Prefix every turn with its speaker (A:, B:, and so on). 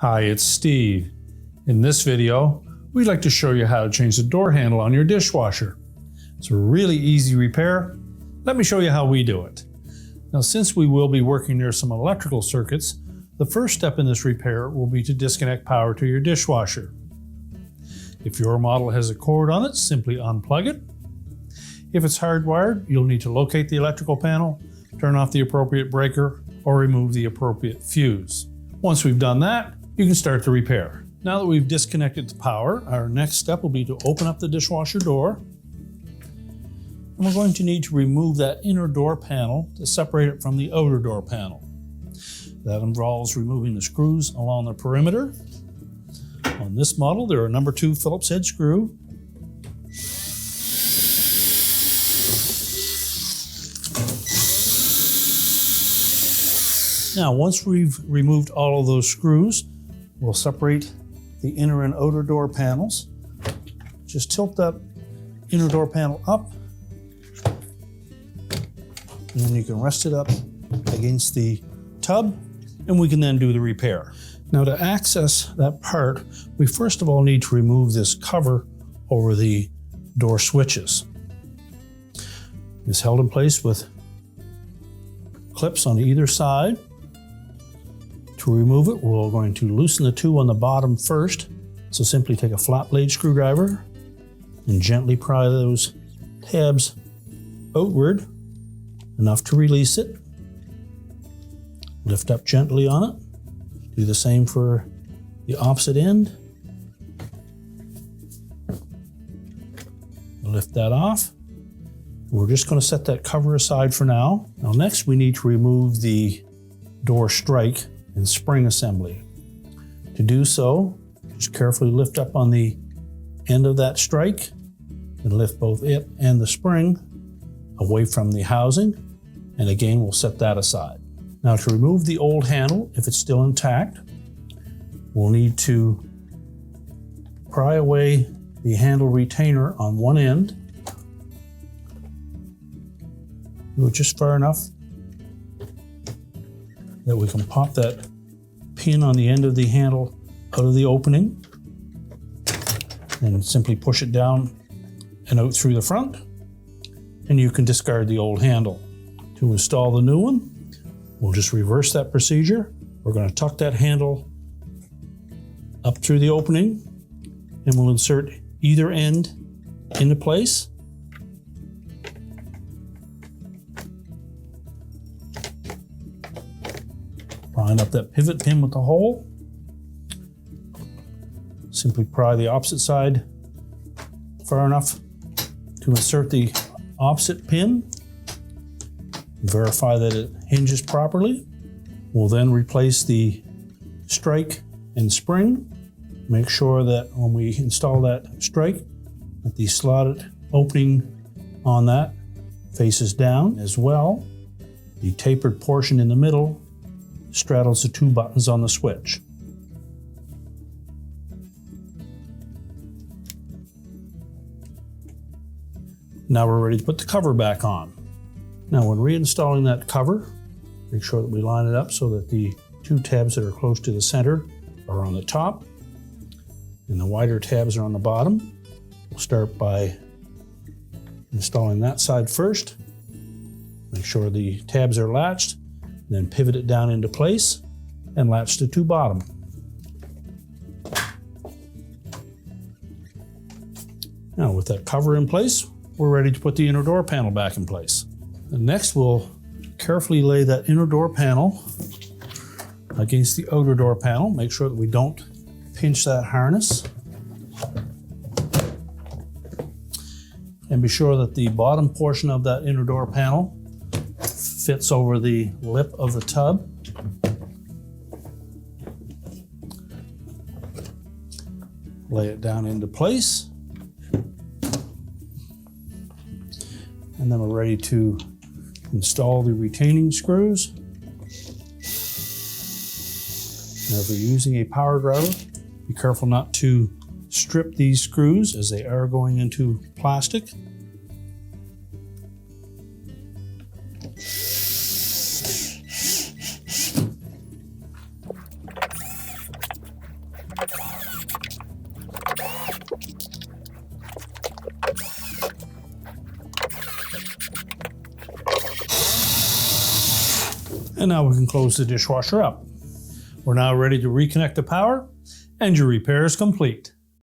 A: Hi, it's Steve. In this video, we'd like to show you how to change the door handle on your dishwasher. It's a really easy repair. Let me show you how we do it. Now, since we will be working near some electrical circuits, the first step in this repair will be to disconnect power to your dishwasher. If your model has a cord on it, simply unplug it. If it's hardwired, you'll need to locate the electrical panel, turn off the appropriate breaker, or remove the appropriate fuse. Once we've done that, you can start the repair. Now that we've disconnected the power, our next step will be to open up the dishwasher door. And we're going to need to remove that inner door panel to separate it from the outer door panel. That involves removing the screws along the perimeter. On this model, they're a number 2 Phillips head screw. Now, once we've removed all of those screws, we'll separate the inner and outer door panels. Just tilt that inner door panel up, and then you can rest it up against the tub, and we can then do the repair. Now, to access that part, we first of all need to remove this cover over the door switches. It's held in place with clips on either side. To remove it, we're going to loosen the two on the bottom first. So simply take a flat blade screwdriver and gently pry those tabs outward enough to release it. Lift up gently on it. Do the same for the opposite end. Lift that off. We're just going to set that cover aside for now. Now next we need to remove the door strike and spring assembly. To do so, just carefully lift up on the end of that strike and lift both it and the spring away from the housing. And again, we'll set that aside. Now, to remove the old handle, if it's still intact, we'll need to pry away the handle retainer on one end. Do it just far enough that we can pop that pin on the end of the handle out of the opening and simply push it down and out through the front, and you can discard the old handle. To install the new one, we'll just reverse that procedure. We're going to tuck that handle up through the opening, and we'll insert either end into place. Line up that pivot pin with the hole. Simply pry the opposite side far enough to insert the opposite pin. Verify that it hinges properly. We'll then replace the strike and spring. Make sure that when we install that strike, that the slotted opening on that faces down as well. The tapered portion in the middle straddles the 2 buttons on the switch. Now we're ready to put the cover back on. Now, when reinstalling that cover, make sure that we line it up so that the 2 tabs that are close to the center are on the top and the wider tabs are on the bottom. We'll start by installing that side first. Make sure the tabs are latched, then pivot it down into place and latch the 2 bottom. Now, with that cover in place, we're ready to put the inner door panel back in place. And next, we'll carefully lay that inner door panel against the outer door panel. Make sure that we don't pinch that harness. And be sure that the bottom portion of that inner door panel fits over the lip of the tub. Lay it down into place. And then we're ready to install the retaining screws. Now, if you're using a power driver, be careful not to strip these screws as they are going into plastic. And now we can close the dishwasher up. We're now ready to reconnect the power, and your repair is complete.